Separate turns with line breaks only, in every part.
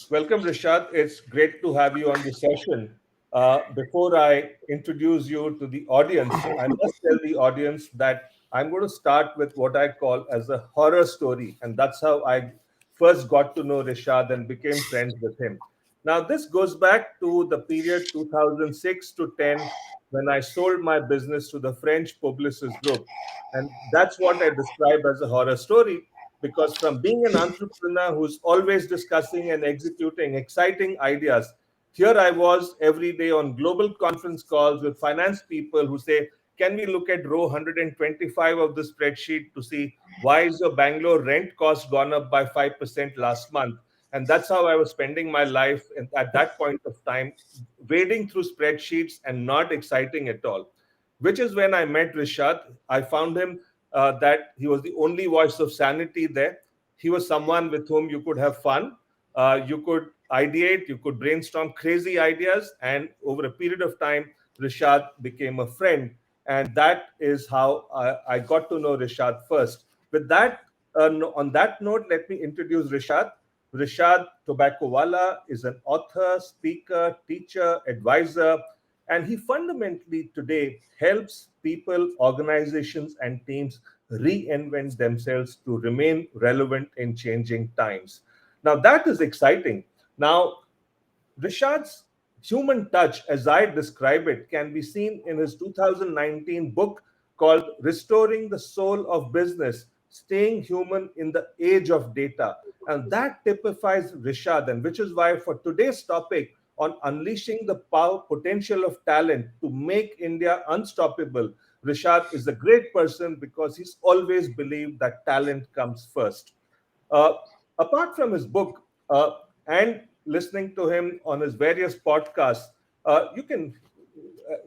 Welcome, Rishad. It's great to have you on the session. Before I introduce you to the audience, I must tell the audience that I'm going to start with what I call as a horror story, and that's how I first got to know Rishad and became friends with him. Now, this goes back to the period 2006 to 10 when I sold my business to the French Publicis Group, and that's what I describe as a horror story because from being an entrepreneur who's always discussing and executing exciting ideas, here I was every day on global conference calls with finance people who say, can we look at row 125 of the spreadsheet to see why is your Bangalore rent cost gone up by 5% last month? And that's how I was spending my life at that point of time, wading through spreadsheets and not exciting at all. Which is when I met Rishad. I found him that he was the only voice of sanity there. He was someone with whom you could have fun, you could ideate, you could brainstorm crazy ideas, and over a period of time, Rishad became a friend. And that is how I got to know Rishad first. With that, on that note, let me introduce Rishad. Rishad Tobaccowala is an author, speaker, teacher, advisor, and he fundamentally today helps people, organizations, and teams reinvent themselves to remain relevant in changing times. Now, that is exciting. Now, Rishad's human touch, as I describe it, can be seen in his 2019 book called Restoring the Soul of Business, Staying Human in the Age of Data. And that typifies Rishad, and which is why for today's topic on unleashing the power potential of talent to make India unstoppable, Rishad is a great person because he's always believed that talent comes first. Uh, Apart from his book and listening to him on his various podcasts, you can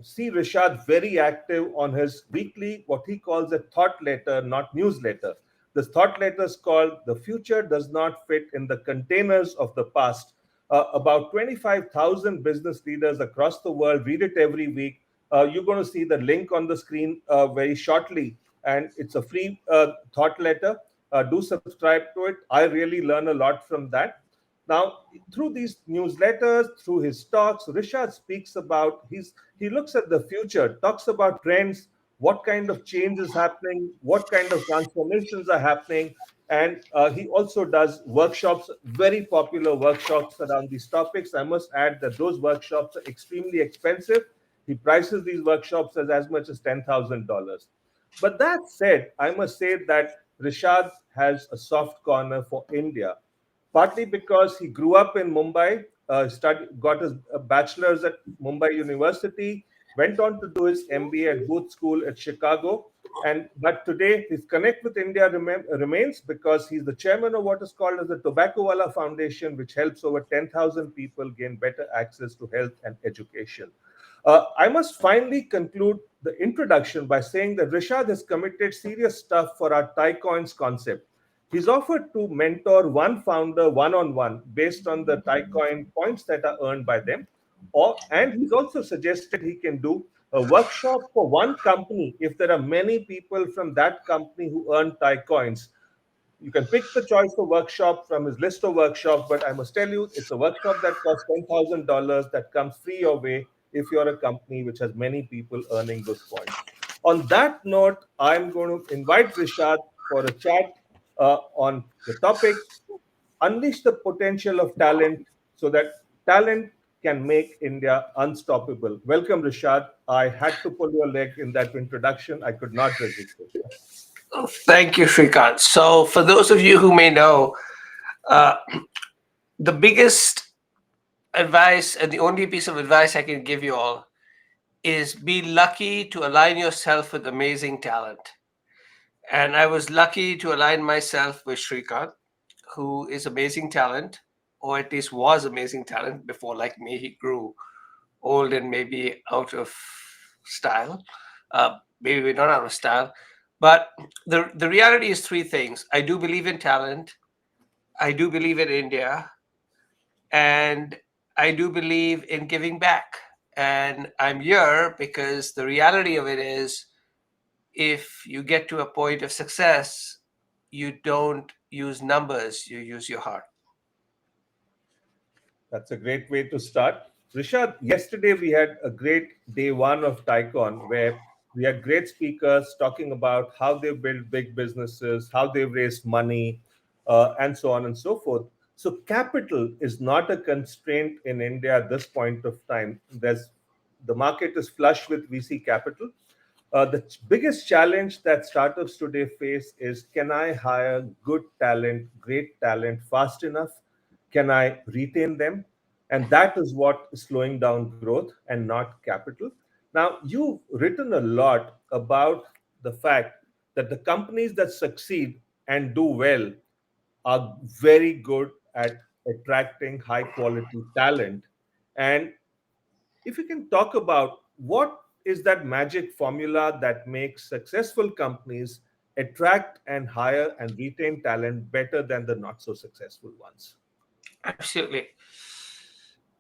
see Rishad very active on his weekly, what he calls a thought letter, not newsletter. This thought letter is called The Future Does Not Fit in the Containers of the Past. About 25,000 business leaders across the world read it every week. You're going to see the link on the screen very shortly, and it's a free thought letter. Do subscribe to it. I really learn a lot from that. Now, through these newsletters, through his talks, Rishad speaks about he looks at the future, talks about trends, what kind of change is happening, what kind of transformations are happening, and he also does workshops, very popular workshops around these topics. I must add that those workshops are extremely expensive. He prices these workshops as much as $10,000. But that said, I must say that Rishad has a soft corner for India, partly because he grew up in Mumbai, got his bachelor's at Mumbai University, went on to do his MBA at Booth School at Chicago. And but today his connect with India remains because he's the chairman of what is called as the Tobaccowala Foundation, which helps over 10,000 people gain better access to health and education. I must finally conclude the introduction by saying that Rishad has committed serious stuff for our TiEcon's concept. He's offered to mentor one founder one on one based on the TiEcoin points that are earned by them. And he's also suggested he can do a workshop for one company if there are many people from that company who earn TiEcoins. You can pick the choice of workshop from his list of workshops, but I must tell you, it's a workshop that costs $10,000 that comes free your way if you're a company which has many people earning those points. On that note, I'm going to invite Rishad for a chat on the topic unleash the potential of talent so that talent can make India unstoppable. Welcome, Rishad. I had to pull your leg in that introduction. I could not resist it.
Thank you, Srikant. So, for those of you who may know, uh, the biggest advice and the only piece of advice I can give you all is be lucky to align yourself with amazing talent. And I was lucky to align myself with Srikant, who is amazing talent, or at least was amazing talent before, like me, he grew old and maybe out of style. Maybe we're not out of style. But the reality is three things. I do believe in talent. I do believe in India, and I do believe in giving back. And I'm here because the reality of it is if you get to a point of success, you don't use numbers, you use your heart.
That's a great way to start. Rishad, yesterday we had a great day one of TiEcon where we had great speakers talking about how they build big businesses, how they've raised money, and so on and so forth. So, capital is not a constraint in India at this point of time. The market is flush with VC capital. The biggest challenge that startups today face is, can I hire good talent, great talent fast enough? Can I retain them? And that is what is slowing down growth and not capital. Now, you've written a lot about the fact that the companies that succeed and do well are very good at attracting high quality talent. And if you can talk about what is that magic formula that makes successful companies attract and hire and retain talent better than the not so successful ones.
Absolutely.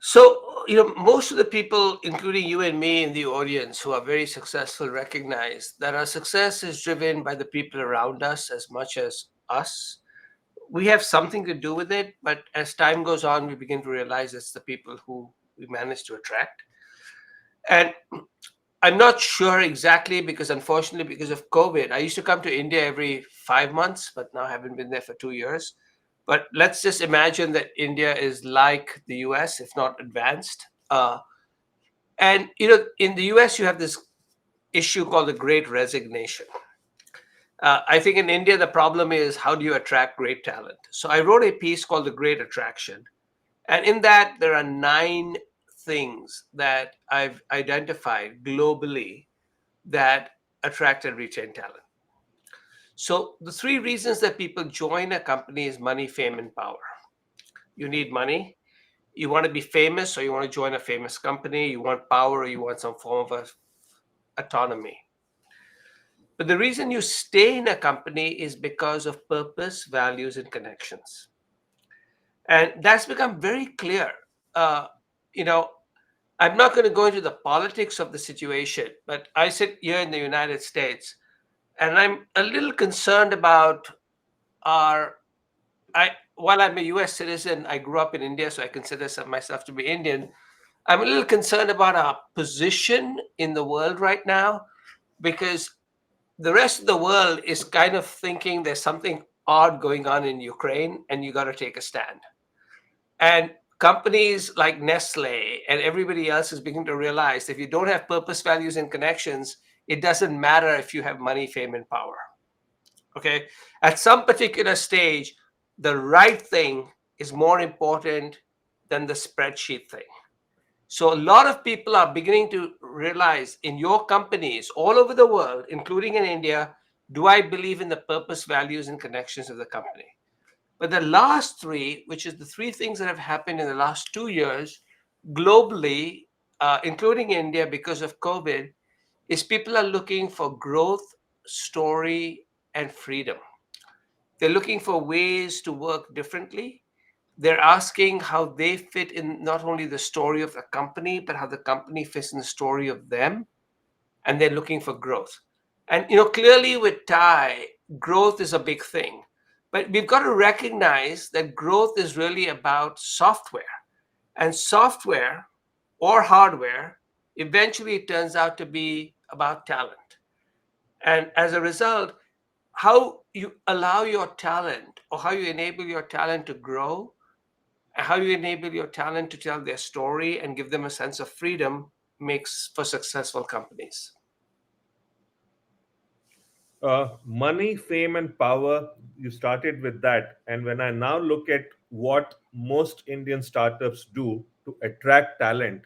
So, most of the people, including you and me in the audience who are very successful, recognize that our success is driven by the people around us as much as us. We have something to do with it, but as time goes on, we begin to realize it's the people who we manage to attract. And I'm not sure exactly because, unfortunately, because of COVID, I used to come to India every 5 months, but now I haven't been there for 2 years. But let's just imagine that India is like the US, if not advanced. And in the US, you have this issue called the Great Resignation. I think in India, the problem is how do you attract great talent? So I wrote a piece called The Great Attraction. And in that, there are 9 things that I've identified globally that attract and retain talent. So the 3 reasons that people join a company is money, fame, and power. You need money. You want to be famous, or you want to join a famous company. You want power, or you want some form of autonomy. But the reason you stay in a company is because of purpose, values, and connections. And that's become very clear. Uh, you know, I'm not going to go into the politics of the situation, but I sit here in the United States, and I'm a little concerned about our. While I'm a U.S. citizen, I grew up in India, so I consider myself to be Indian. I'm a little concerned about our position in the world right now because the rest of the world is kind of thinking there's something odd going on in Ukraine, and you got to take a stand. And companies like Nestle and everybody else is beginning to realize if you don't have purpose, values, and connections, it doesn't matter if you have money, fame, and power. Okay. At some particular stage, the right thing is more important than the spreadsheet thing. So a lot of people are beginning to realize in your companies all over the world, including in India, do I believe in the purpose, values, and connections of the company? But the last 3, which is the 3 things that have happened in the last 2 years globally, including India because of COVID, is people are looking for growth, story, and freedom. They're looking for ways to work differently. They're asking how they fit in not only the story of the company, but how the company fits in the story of them. And they're looking for growth. And clearly with Thai, growth is a big thing. But we've got to recognize that growth is really about software. And software or hardware eventually turns out to be about talent. And as a result, how you allow your talent or how you enable your talent to grow, and how you enable your talent to tell their story and give them a sense of freedom makes for successful companies.
Money, fame, and power, you started with that. And when I now look at what most Indian startups do to attract talent,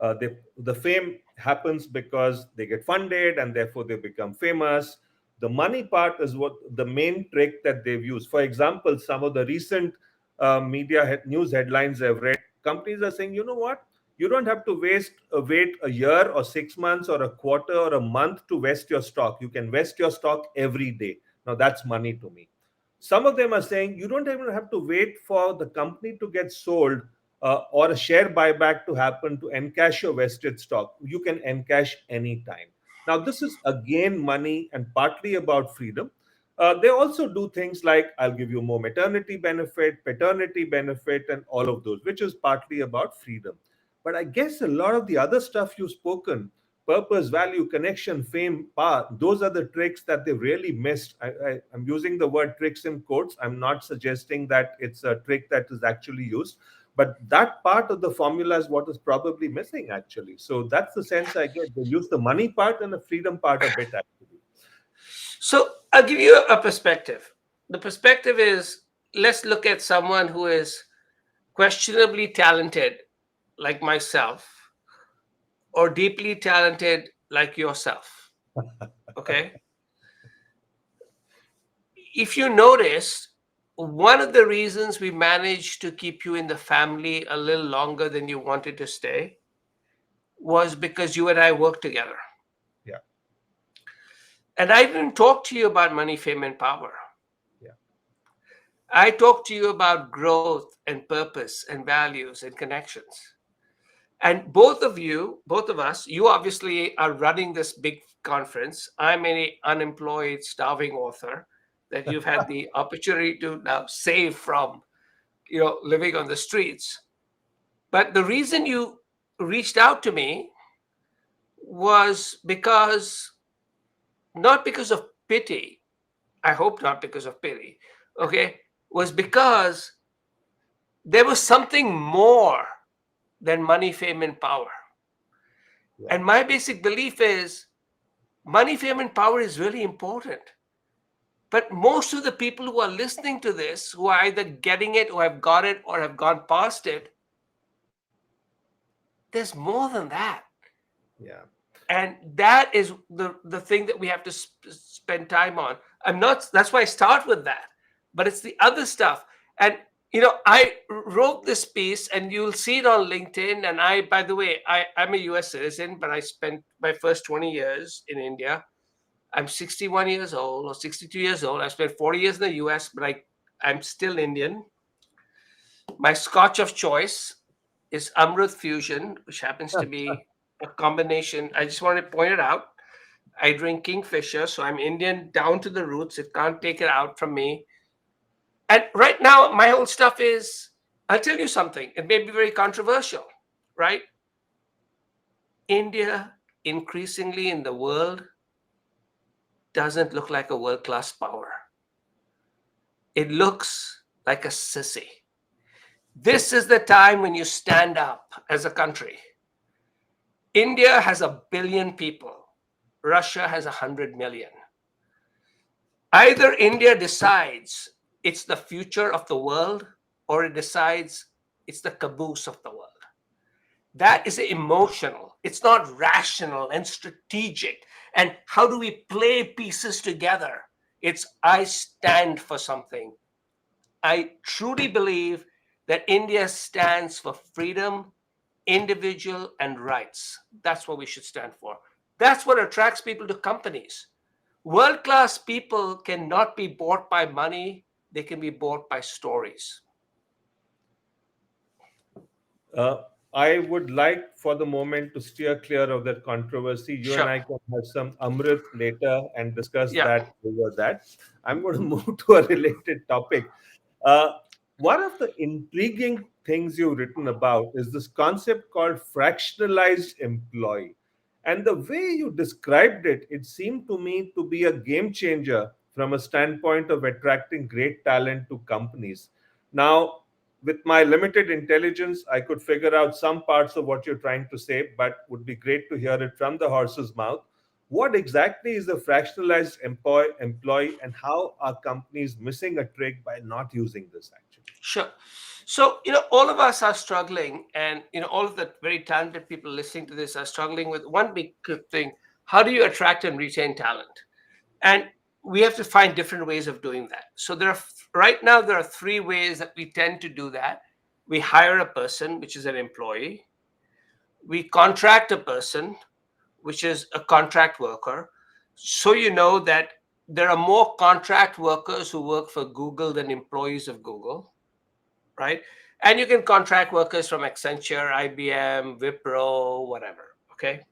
the fame happens because they get funded and therefore they become famous. The money part is what the main trick that they've used. For example, some of the recent news headlines I've read, companies are saying, you know what? You don't have to wait a year or 6 months or a quarter or a month to vest your stock. You can vest your stock every day. Now that's money to me. Some of them are saying you don't even have to wait for the company to get sold or a share buyback to happen to encash your vested stock. You can encash anytime. Now this is again money and partly about freedom. They also do things like I'll give you more maternity benefit, paternity benefit, and all of those, which is partly about freedom. But I guess a lot of the other stuff you've spoken, purpose, value, connection, fame, power, those are the tricks that they've really missed. I'm using the word tricks in quotes. I'm not suggesting that it's a trick that is actually used, but that part of the formula is what is probably missing, actually. So that's the sense I get. They use the money part and the freedom part a bit, actually.
So I'll give you a perspective. The perspective is, let's look at someone who is questionably talented, like myself, or deeply talented, like yourself. Okay. If you noticed, one of the reasons we managed to keep you in the family a little longer than you wanted to stay was because you and I worked together.
Yeah,
And I didn't talk to you about money, fame, and power.
yeah.
I talked to you about growth and purpose and values and connections. And both of us, you obviously are running this big conference. I'm an unemployed, starving author that you've had the opportunity to now save from, living on the streets. But the reason you reached out to me was because, not because of pity, I hope not because of pity, okay, was because there was something more than money, fame, and power.
Yeah.
And my basic belief is money, fame, and power is really important. But most of the people who are listening to this, who are either getting it or have got it or have gone past it, there's more than that.
Yeah.
And that is the thing that we have to spend time on. I'm not, that's why I start with that. But it's the other stuff. And, I wrote this piece and you'll see it on LinkedIn. And by the way, I'm a US citizen, but I spent my first 20 years in India. I'm 61 years old or 62 years old. I spent 40 years in the US, but I'm still Indian. My scotch of choice is Amrit Fusion, which happens to be a combination. I just want to point it out. I drink Kingfisher, so I'm Indian down to the roots. It can't take it out from me. And right now, my whole stuff is, I'll tell you something. It may be very controversial, right? India, increasingly in the world, doesn't look like a world class power. It looks like a sissy. This is the time when you stand up as a country. India has 1 billion people. Russia has 100 million. Either India decides it's the future of the world or it decides it's the caboose of the world. That is emotional. It's not rational and strategic. And how do we play pieces together? It's I stand for something. I truly believe that India stands for freedom, individual, and rights. That's what we should stand for. That's what attracts people to companies. World class people cannot be bought by money, they can be bought by stories.
Uh, I would like for the moment to steer clear of that controversy. You and
Sure.
I can have some Amrit later and discuss
Yeah.
that over that. I'm going to move to a related topic. Uh, One of the intriguing things you've written about is this concept called fractionalized employee. And the way you described it, it seemed to me to be a game changer from a standpoint of attracting great talent to companies. Now, with my limited intelligence, I could figure out some parts of what you're trying to say, but would be great to hear it from the horse's mouth. What exactly is a fractionalized employee and how are companies missing a trick by not using this actually?
Sure. So, all of us are struggling, and, all of the very talented people listening to this are struggling with one big thing. How do you attract and retain talent? And we have to find different ways of doing that. So, right now, there are three ways that we tend to do that. We hire a person, which is an employee. We contract a person, which is a contract worker. So, you know that there are more contract workers who work for Google than employees of Google, right? And you can contract workers from Accenture, IBM, Wipro, whatever. Okay,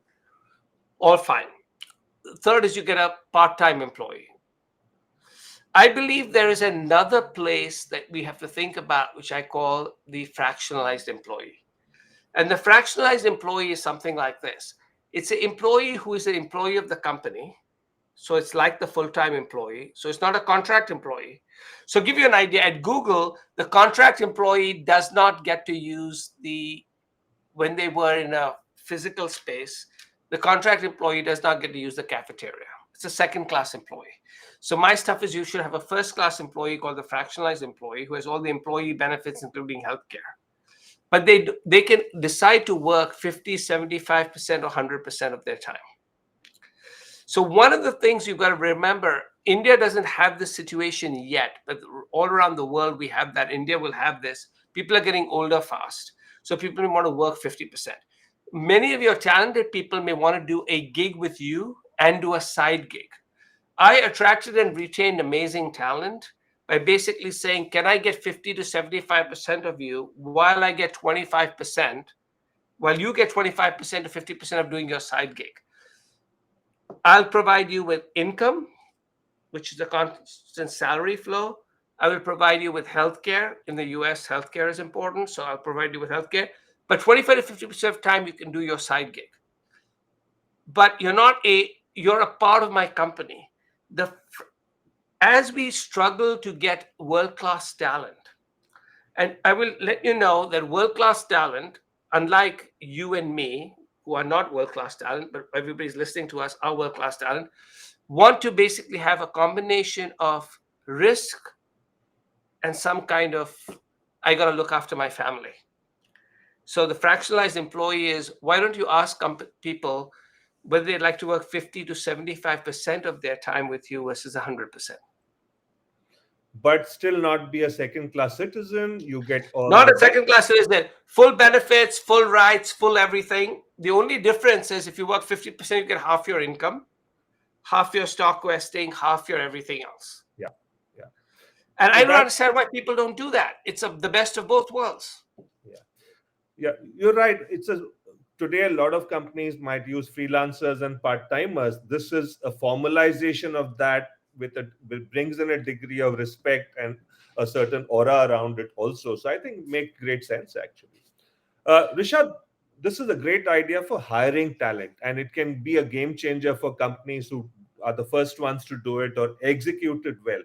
all fine. Third is you get a part-time employee. I believe there is another place that we have to think about, which I call the fractionalized employee. And the fractionalized employee is something like this: it's an employee who is an employee of the company. So it's like the full time employee. So it's not a contract employee. So, give you an idea, at Google, the contract employee does not get to use when they were in a physical space, the contract employee does not get to use the cafeteria. It's a second class employee. So my stuff is, you should have a first class employee called the fractionalized employee who has all the employee benefits, including healthcare. But they can decide to work 50, 75%, or 100% of their time. So one of the things you've got to remember, India doesn't have this situation yet, but all around the world we have that. India will have this. People are getting older fast. So people may want to work 50%. Many of your talented people may want to do a gig with you and do a side gig. I attracted and retained amazing talent by basically saying, can I get 50 to 75% of you while I get 25%, while you get 25% to 50% of doing your side gig? I'll provide you with income, which is the constant salary flow. I will provide you with healthcare. In the US, healthcare is important, so I'll provide you with healthcare. But 25 to 50% of time, you can do your side gig. But you're a part of my company. As we struggle to get world-class talent, and I will let you know that world-class talent, unlike you and me, who are not world-class talent, but everybody's listening to us, are world-class talent, want to basically have a combination of risk and some kind of, I got to look after my family. So the fractionalized employee is, why don't you ask people whether they'd like to work 50 to 75% of their time with you versus 100%?
But still not be a second class citizen. You get all
Not
the
a second class citizen. Full benefits, full rights, full everything. The only difference is if you work 50%, you get half your income, half your stock vesting, half your everything else.
yeah, yeah.
And
So
I don't
that
understand why people don't do that. It's the best of both worlds.
yeah. Yeah, you're right. Today a lot of companies might use freelancers and part-timers. This is a formalization of that with brings in a degree of respect and a certain aura around it also. So I think make great sense actually. Rishad, this is a great idea for hiring talent, and it can be a game changer for companies who are the first ones to do it or execute it well.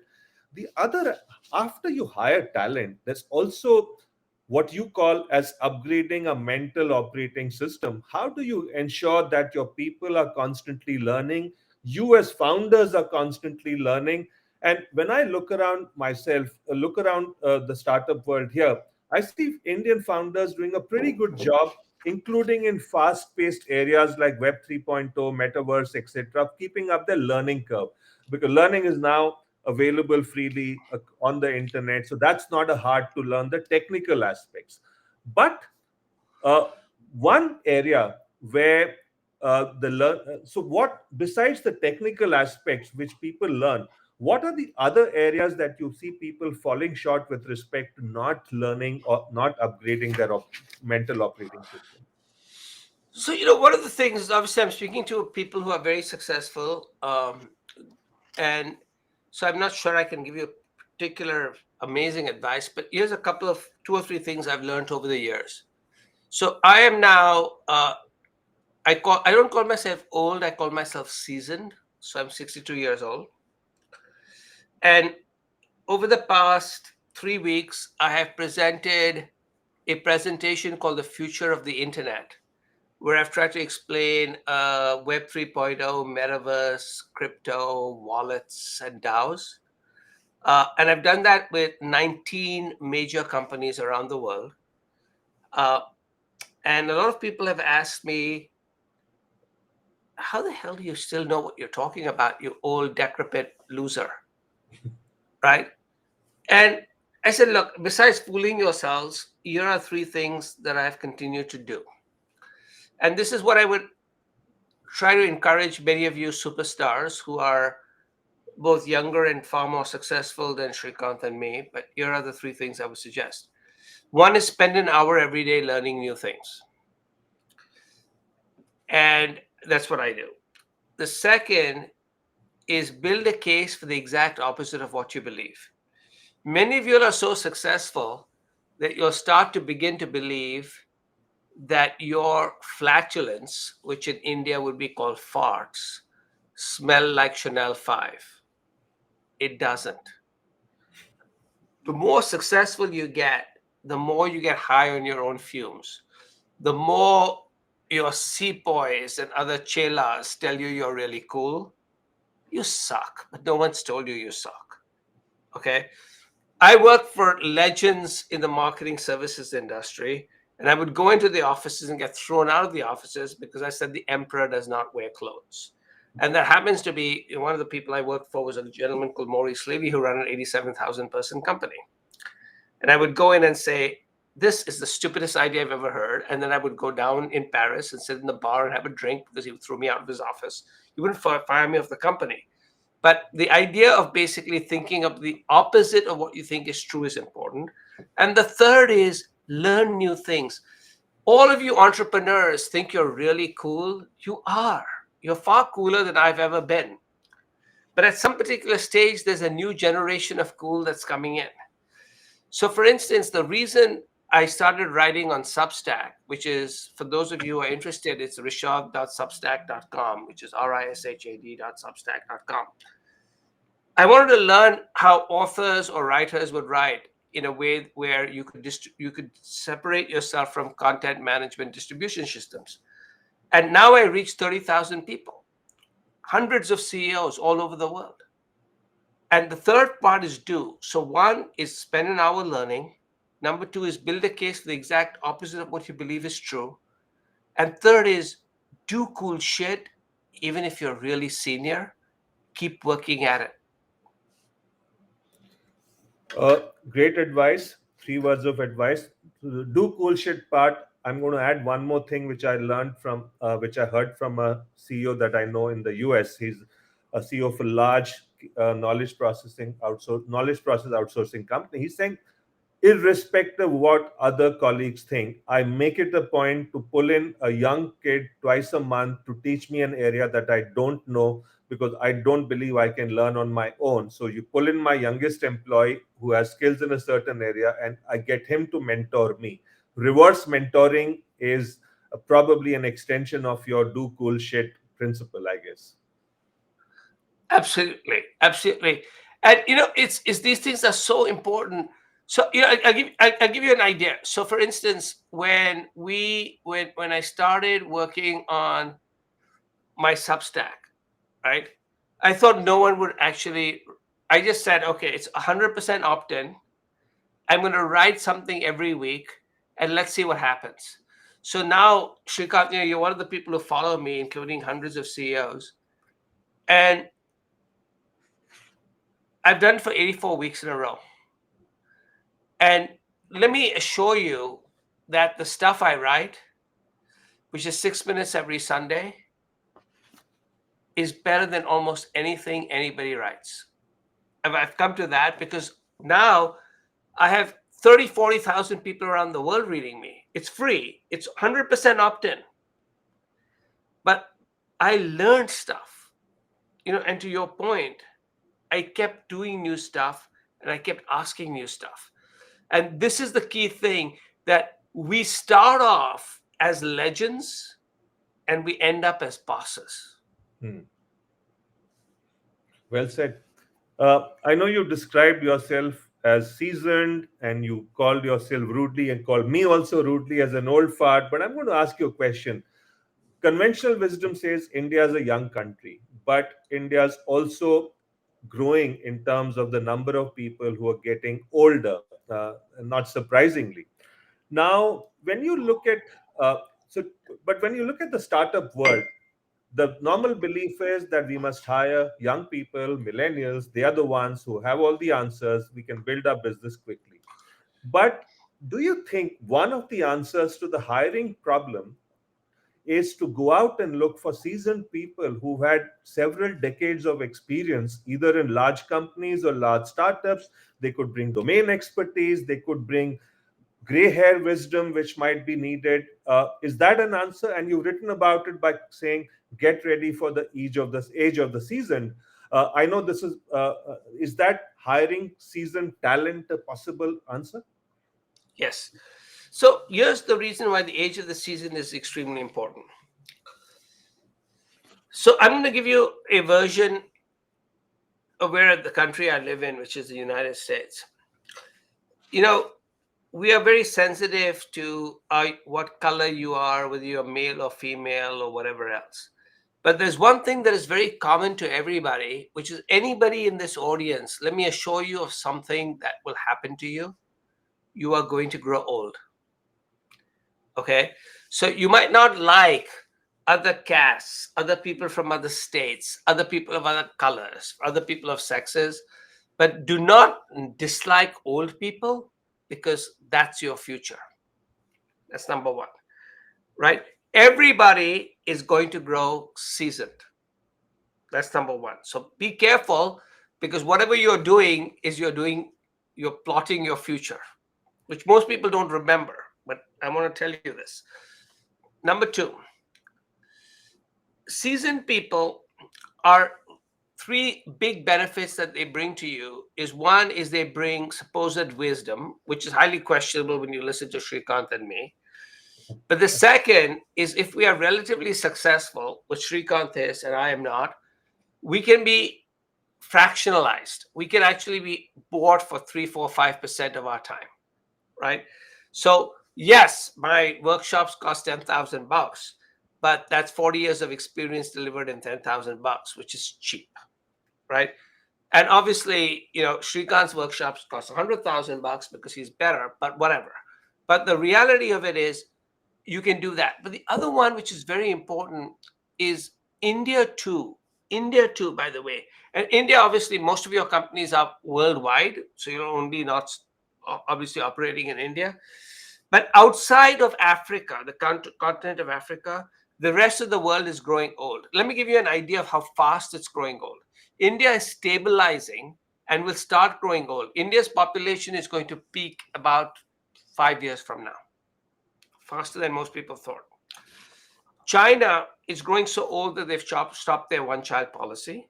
The other, after you hire talent, there's also what you call as upgrading a mental operating system. How do you ensure that your people are constantly learning? You, as founders, are constantly learning. And when I look around myself, look around the startup world here, I see Indian founders doing a pretty good job, including in fast paced areas like Web 3.0, Metaverse, etc., keeping up their learning curve. Because learning is now available freely on the internet. So that's not a hard to learn the technical aspects. But uh, one area where the learn so what besides the technical aspects which people learn, what are the other areas that you see people falling short with respect to not learning or not upgrading their mental operating system?
So, one of the things is, obviously I'm speaking to people who are very successful. And so I'm not sure I can give you a particular amazing advice, but here's a couple of two or three things I've learned over the years. So I am now, I don't call myself old, I call myself seasoned. So I'm 62 years old. And over the past 3 weeks, I have presented a presentation called The Future of the Internet, where I've tried to explain Web 3.0, metaverse, crypto, wallets, and DAOs. And I've done that with 19 major companies around the world. Uh, and a lot of people have asked me, how the hell do you still know what you're talking about, you old, decrepit loser? Right? And I said, look, besides fooling yourselves, here are three things that I've continued to do. And this is what I would try to encourage many of you superstars who are both younger and far more successful than Srikant and me. But here are the three things I would suggest. One is spend an hour every day learning new things. And that's what I do. The second is build a case for the exact opposite of what you believe. Many of you are so successful that you'll start to begin to believe that your flatulence, which in India would be called farts, smell like Chanel 5. It doesn't. The more successful you get, the more you get high on your own fumes, the more your sepoys and other chelas tell you you're really cool. You suck, but no one's told you you suck. Okay? I worked for legends in the marketing services industry, and I would go into the offices and get thrown out of the offices because I said the emperor does not wear clothes. And that happens to be one of the people I worked for was a gentleman called Maurice Levy who ran an 87,000 person company. And I would go in and say, this is the stupidest idea I've ever heard. And then I would go down in Paris and sit in the bar and have a drink because he would throw me out of his office. He wouldn't fire me off the company. But the idea of basically thinking of the opposite of what you think is true is important. And the third is learn new things. All of you entrepreneurs think you're really cool. You are. You're far cooler than I've ever been. But at some particular stage, there's a new generation of cool that's coming in. So, for instance, the reason I started writing on Substack, which is, for those of you who are interested, it's rishad.substack.com, which is rishad.substack.com. I wanted to learn how authors or writers would write in a way where you could separate yourself from content management distribution systems. And now I reach 30,000 people, hundreds of CEOs all over the world. And the third part is do. So one is spend an hour learning. Number two is build a case for the exact opposite of what you believe is true. And third is do cool shit, even if you're really senior. Keep working at it.
Great advice. 3 words of advice. To the do cool shit part, I'm going to add one more thing which I learned from, which I heard from a CEO that I know in the US. He's a CEO of a large knowledge process outsourcing company. He's saying, irrespective of what other colleagues think, I make it a point to pull in a young kid twice a month to teach me an area that I don't know because I don't believe I can learn on my own. So you pull in my youngest employee who has skills in a certain area and I get him to mentor me. Reverse mentoring is probably an extension of your do cool shit principle, I guess.
Absolutely, absolutely. And it's these things are so important. So I give you an idea. So for instance, when I started working on my Substack, right? I thought no one would actually. I just said, okay, it's 100% opt-in. I'm going to write something every week, and let's see what happens. So now, Srikant, you're one of the people who follow me, including hundreds of CEOs, and I've done it for 84 weeks in a row. And let me assure you that the stuff I write, which is 6 minutes every Sunday, is better than almost anything anybody writes. And I've come to that because now I have 30, 40,000 people around the world reading me. It's free. It's 100% opt-in. But I learned stuff, and to your point, I kept doing new stuff and I kept asking new stuff. And this is the key thing, that we start off as legends and we end up as bosses.
Hmm. Well said. I know you described yourself as seasoned and you called yourself rudely and called me also rudely as an old fart, but I'm going to ask you a question. Conventional wisdom says India is a young country, but India is also growing in terms of the number of people who are getting older, not surprisingly. Now, when you look at uh, so, but when you look at the startup world, the normal belief is that we must hire young people, millennials. They are the ones who have all the answers. We can build our business quickly. But do you think one of the answers to the hiring problem is to go out and look for seasoned people who've had several decades of experience, either in large companies or large startups? They could bring domain expertise, they could bring gray hair wisdom which might be needed. Is that an answer? And you've written about it by saying get ready for the age of the season. I know this is that hiring seasoned talent a possible answer?
Yes. So here's the reason why the age of the season is extremely important. So I'm going to give you a version of where the country I live in, which is the United States. You know, we are very sensitive to what color you are, whether you're male or female or whatever else. But there's one thing that is very common to everybody, which is anybody in this audience. Let me assure you of something that will happen to you. You are going to grow old. Okay. So you might not like other castes, other people from other states, other people of other colors, other people of sexes, but do not dislike old people because that's your future. That's number one, right? Everybody is going to grow seasoned. That's number one. So be careful because whatever you're doing is you're plotting your future, which most people don't remember. But I want to tell you this. Number two, seasoned people are three big benefits that they bring to you is one is they bring supposed wisdom, which is highly questionable when you listen to Srikant and me. But the second is if we are relatively successful, which Srikant is and I am not, we can be fractionalized. We can actually be bored for 3, 4, 5% of our time, right? So yes, my workshops cost $10,000, but that's 40 years of experience delivered in $10,000, which is cheap, right? And obviously, Srikant's workshops cost $100,000 because he's better, but whatever. But the reality of it is, you can do that. But the other one, which is very important, is India too. India too, by the way. And India, obviously, most of your companies are worldwide, so you're only not obviously operating in India. But outside of Africa, the continent of Africa, the rest of the world is growing old. Let me give you an idea of how fast it's growing old. India is stabilizing and will start growing old. India's population is going to peak about 5 years from now, faster than most people thought. China is growing so old that they've stopped their one child policy.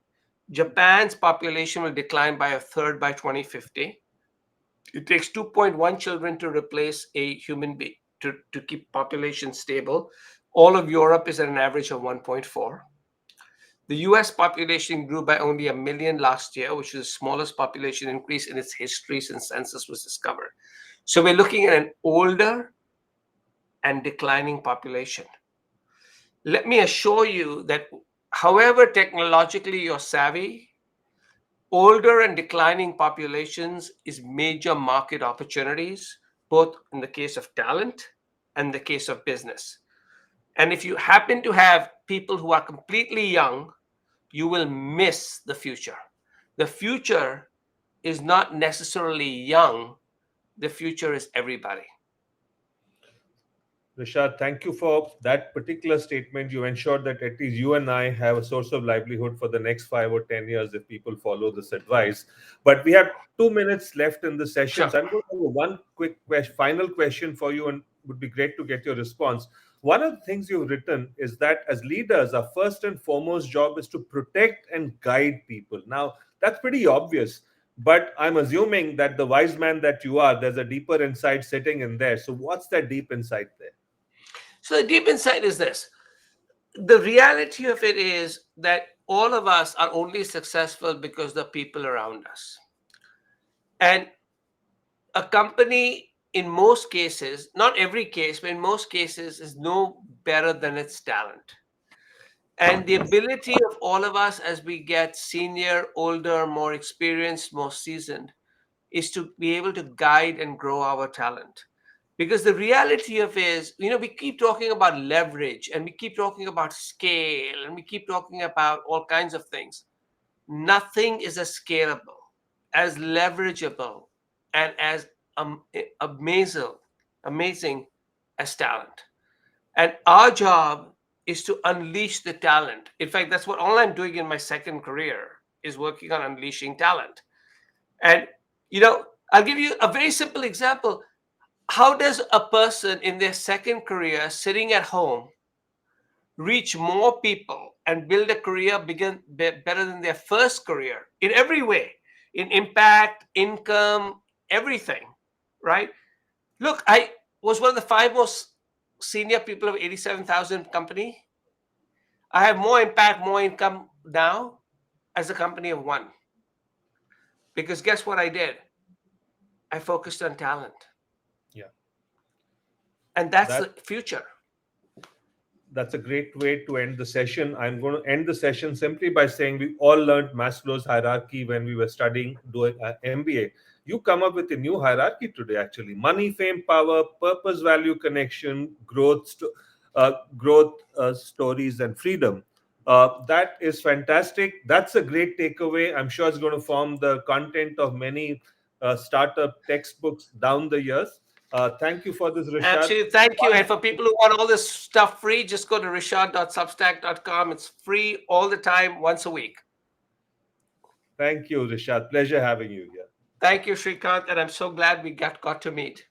Japan's population will decline by a third by 2050. It takes 2.1 children to replace a human being to keep population stable. All of Europe is at an average of 1.4. The US population grew by only 1 million last year, which is the smallest population increase in its history since census was discovered. So we're looking at an older and declining population. Let me assure you that however technologically you're savvy, older and declining populations is major market opportunities, both in the case of talent and the case of business. And if you happen to have people who are completely young, you will miss the future. The future is not necessarily young, the future is everybody.
Rishad, thank you for that particular statement. You ensured that at least you and I have a source of livelihood for the next 5 or 10 years if people follow this advice. But we have 2 minutes left in the
Sure.
session. So I'm going to have one quick final question for you, and would be great to get your response. One of the things you've written is that as leaders, our first and foremost job is to protect and guide people. Now, that's pretty obvious. But I'm assuming that the wise man that you are, there's a deeper insight sitting in there. So, what's that deep insight there?
So the deep insight is this. The reality of it is that all of us are only successful because the people around us. And a company, in most cases, not every case, but in most cases, is no better than its talent. And the ability of all of us as we get senior, older, more experienced, more seasoned is to be able to guide and grow our talent. Because the reality of is, we keep talking about leverage and we keep talking about scale and we keep talking about all kinds of things. Nothing is as scalable, as leverageable, and as amazing, amazing as talent. And our job is to unleash the talent. In fact, that's what all I'm doing in my second career is working on unleashing talent. And I'll give you a very simple example. How does a person in their second career sitting at home reach more people and build a career better than their first career in every way, in impact, income, everything, right? Look, I was one of the five most senior people of 87,000 company. I have more impact, more income now as a company of one. Because guess what I did? I focused on talent.
Yeah.
And that's
That
the future.
that's a great way to end the session. I'm going to end the session simply by saying we all learned Maslow's hierarchy when we were studying doing MBA. You come up with a new hierarchy today, actually: money, fame, power, purpose, value, connection, growth stories, and freedom. That is fantastic. That's a great takeaway. I'm sure it's going to form the content of many startup textbooks down the years. Thank you for this, Rishad.
Absolutely. Thank you. And for people who want all this stuff free, just go to rishad.substack.com. It's free all the time, once a week.
Thank you, Rishad. Pleasure having you here.
Thank you, Srikant. And I'm so glad we got to meet.